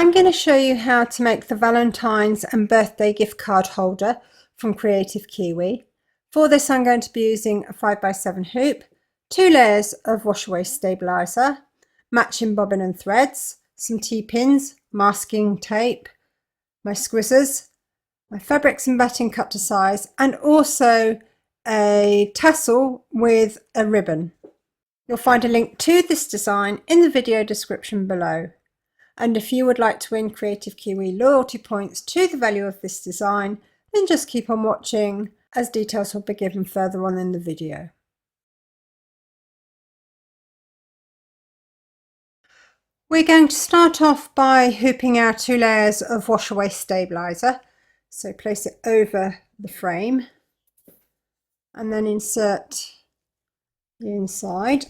I'm going to show you how to make the Valentine's and birthday gift card holder from Kreative Kiwi. For this I'm going to be using a 5x7 hoop, 2 layers of wash away stabiliser, matching bobbin and threads, some T-pins, masking tape, my squizzers, my fabrics and batting cut to size, and also a tassel with a ribbon. You'll find a link to this design in the video description below. And if you would like to win Kreative Kiwi loyalty points to the value of this design, then just keep on watching as details will be given further on in the video. We're going to start off by hooping our 2 layers of wash away stabiliser. So place it over the frame and then insert the inside.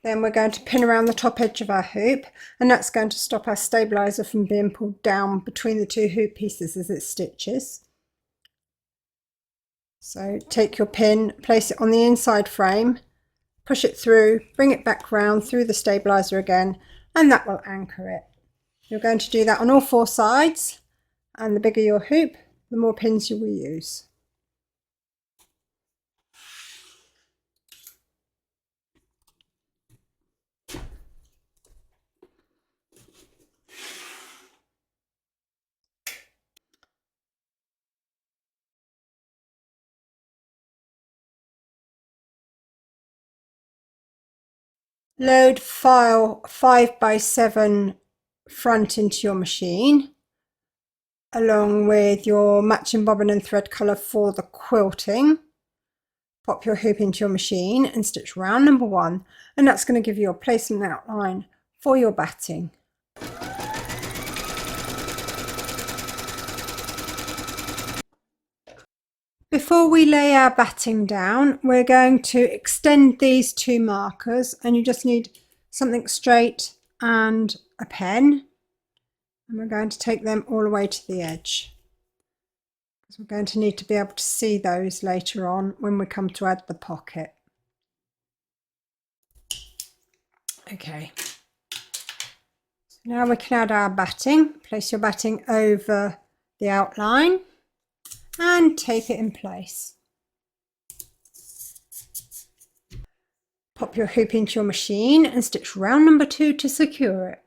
Then we're going to pin around the top edge of our hoop, and that's going to stop our stabiliser from being pulled down between the 2 hoop pieces as it stitches. So take your pin, place it on the inside frame, push it through, bring it back round through the stabiliser again, and that will anchor it. You're going to do that on all 4 sides, and the bigger your hoop, the more pins you will use. Load file 5x7 front into your machine along with your matching bobbin and thread colour for the quilting. Pop your hoop into your machine and stitch round number 1, and that's going to give you a placement outline for your batting. Before we lay our batting down, we're going to extend these 2 markers, and you just need something straight and a pen, and we're going to take them all the way to the edge, because we're going to need to be able to see those later on when we come to add the pocket. Okay, so now we can add our batting. Place your batting over the outline and tape it in place. Pop your hoop into your machine and stitch round number 2 to secure it.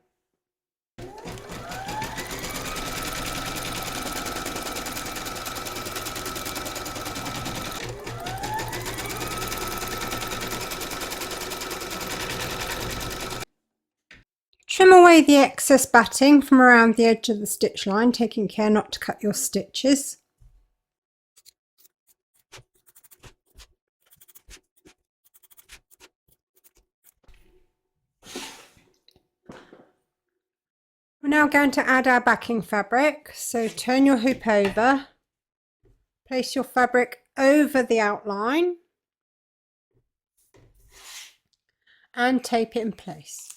Trim away the excess batting from around the edge of the stitch line, taking care not to cut your stitches. We're now going to add our backing fabric, so turn your hoop over, place your fabric over the outline and tape it in place.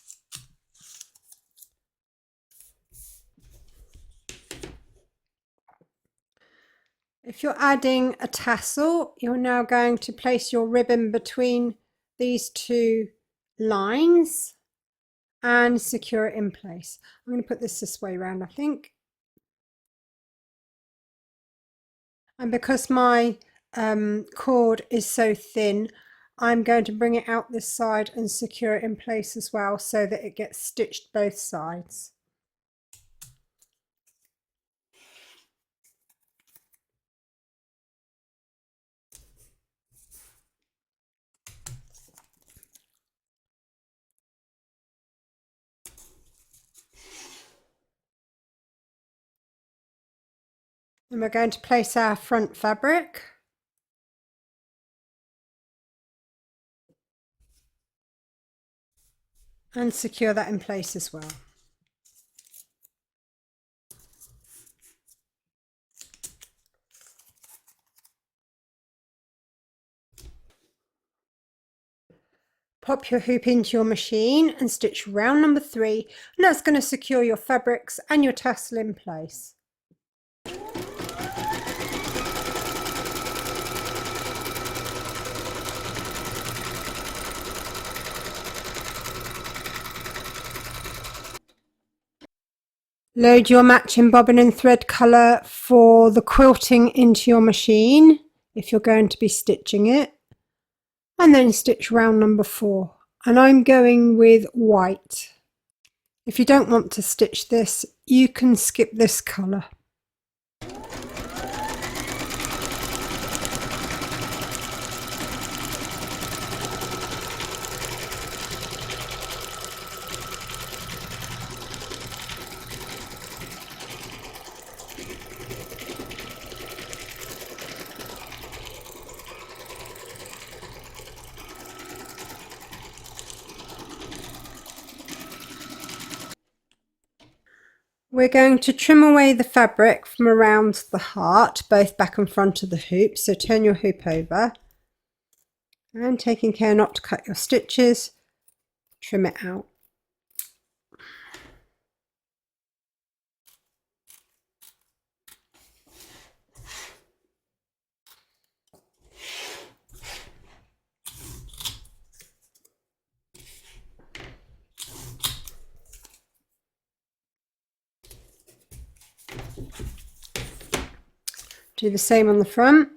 If you're adding a tassel, you're now going to place your ribbon between these 2 lines and secure it in place. I'm going to put this way around, I think. And because my cord is so thin, I'm going to bring it out this side and secure it in place as well, so that it gets stitched both sides. And we're going to place our front fabric. And secure that in place as well. Pop your hoop into your machine and stitch round number 3, and that's going to secure your fabrics and your tassel in place. Load your matching bobbin and thread colour for the quilting into your machine if you're going to be stitching it, and then stitch round number 4, and I'm going with white. If you don't want to stitch this, you can skip this colour. We're going to trim away the fabric from around the heart, both back and front of the hoop. So turn your hoop over and, taking care not to cut your stitches, trim it out. Do the same on the front.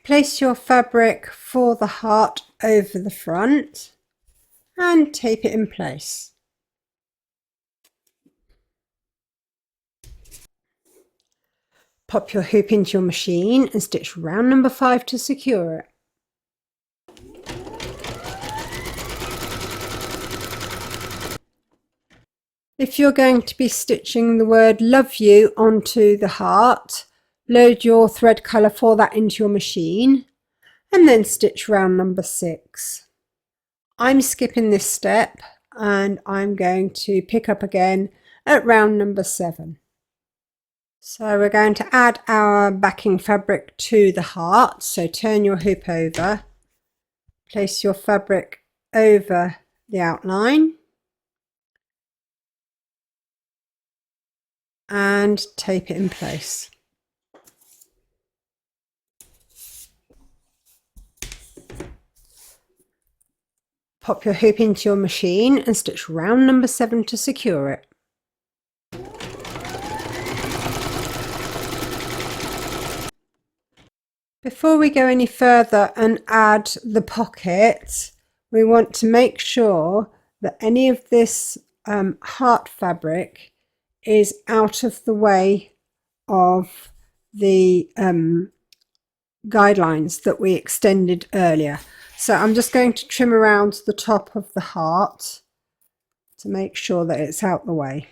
Place your fabric for the heart over the front and tape it in place. Pop your hoop into your machine and stitch round number 5 to secure it. If you're going to be stitching the word love you onto the heart, load your thread colour for that into your machine and then stitch round number 6. I'm skipping this step and I'm going to pick up again at round number 7. So we're going to add our backing fabric to the heart. So turn your hoop over, place your fabric over the outline and tape it in place. Pop your hoop into your machine and stitch round number 7 to secure it. Before we go any further and add the pocket, we want to make sure that any of this heart fabric is out of the way of the guidelines that we extended earlier. So I'm just going to trim around the top of the heart to make sure that it's out the way.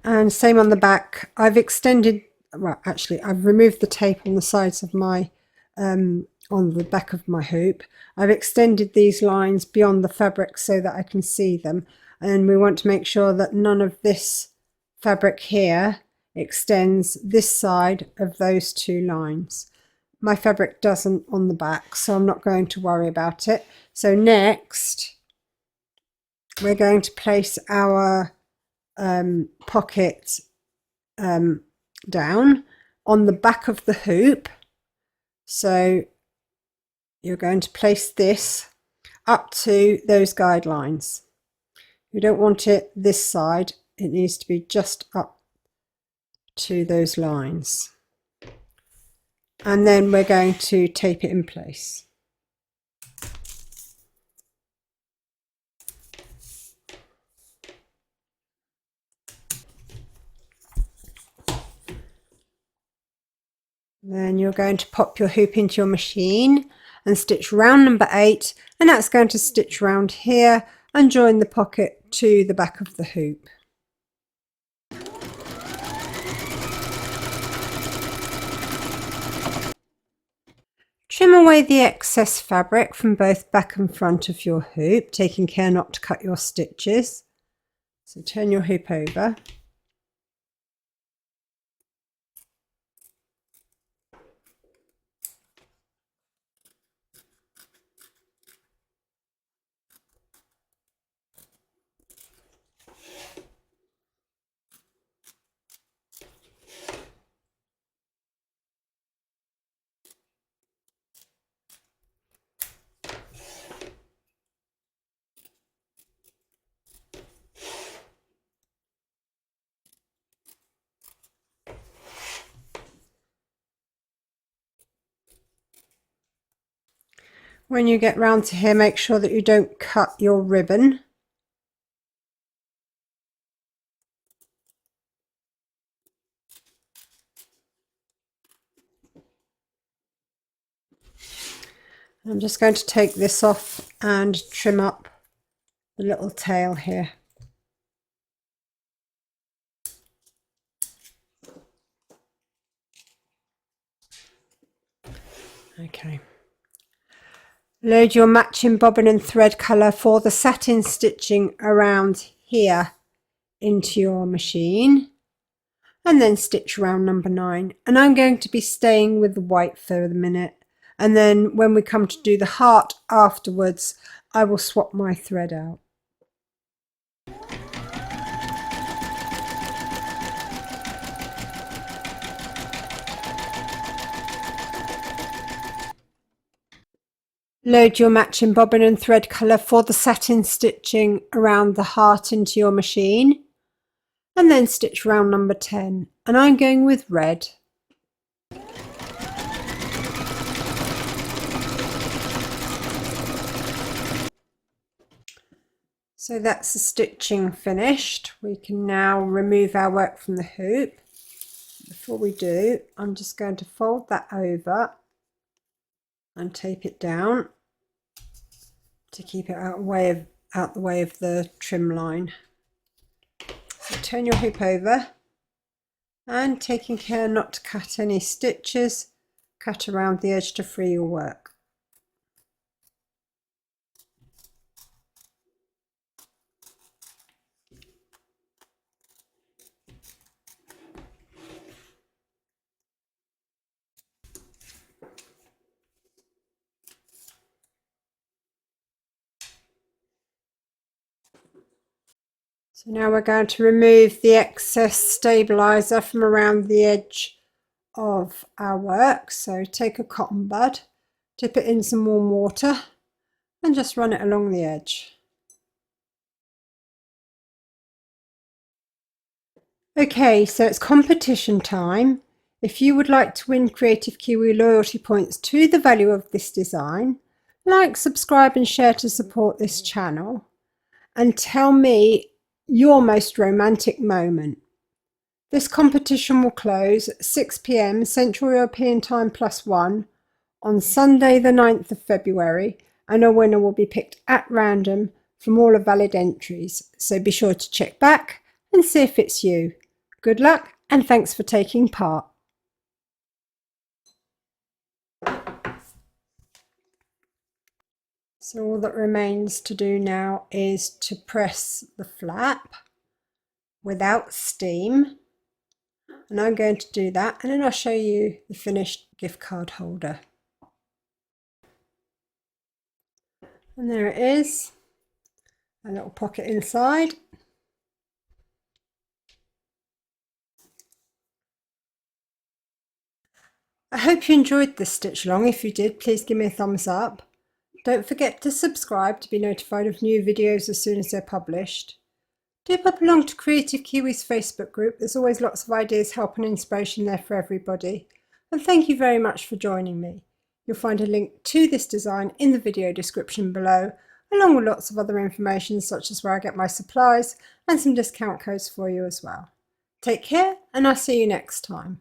And same on the back. I've extended, well actually I've removed the tape on the sides of my on the back of my hoop. I've extended these lines beyond the fabric so that I can see them, and we want to make sure that none of this fabric here extends this side of those 2 lines. My fabric doesn't on the back, so I'm not going to worry about it. So next we're going to place our pocket down on the back of the hoop. So you're going to place this up to those guidelines. You don't want it this side, it needs to be just up to those lines. And then we're going to tape it in place. Then you're going to pop your hoop into your machine and stitch round number 8, and that's going to stitch round here and join the pocket to the back of the hoop. Trim away the excess fabric from both back and front of your hoop, taking care not to cut your stitches. So turn your hoop over. When you get round to here, make sure that you don't cut your ribbon. I'm just going to take this off and trim up the little tail here. Okay. Load your matching bobbin and thread colour for the satin stitching around here into your machine, and then stitch round number 9. And I'm going to be staying with the white for the minute, and then when we come to do the heart afterwards, I will swap my thread out. Load your matching bobbin and thread colour for the satin stitching around the heart into your machine, and then stitch round number 10, and I'm going with red. So that's the stitching finished. We can now remove our work from the hoop. Before we do, I'm just going to fold that over and tape it down to keep it out the way of the trim line. So turn your hoop over, and taking care not to cut any stitches, cut around the edge to free your work. So now we're going to remove the excess stabiliser from around the edge of our work. So take a cotton bud, dip it in some warm water, and just run it along the edge. Okay, so it's competition time. If you would like to win Kreative Kiwi loyalty points to the value of this design, like, subscribe and share to support this channel, and tell me your most romantic moment. This competition will close at 6 p.m. Central European Time +1 on Sunday the 9th of February, and a winner will be picked at random from all the valid entries, so be sure to check back and see if it's you. Good luck, and thanks for taking part. So all that remains to do now is to press the flap without steam, and I'm going to do that, and then I'll show you the finished gift card holder. And there it is, a little pocket inside. I hope you enjoyed this stitch along. If you did, please give me a thumbs up. Don't forget to subscribe to be notified of new videos as soon as they're published. Do pop along to Kreative Kiwi's Facebook group. There's always lots of ideas, help and inspiration there for everybody. And thank you very much for joining me. You'll find a link to this design in the video description below, along with lots of other information such as where I get my supplies and some discount codes for you as well. Take care, and I'll see you next time.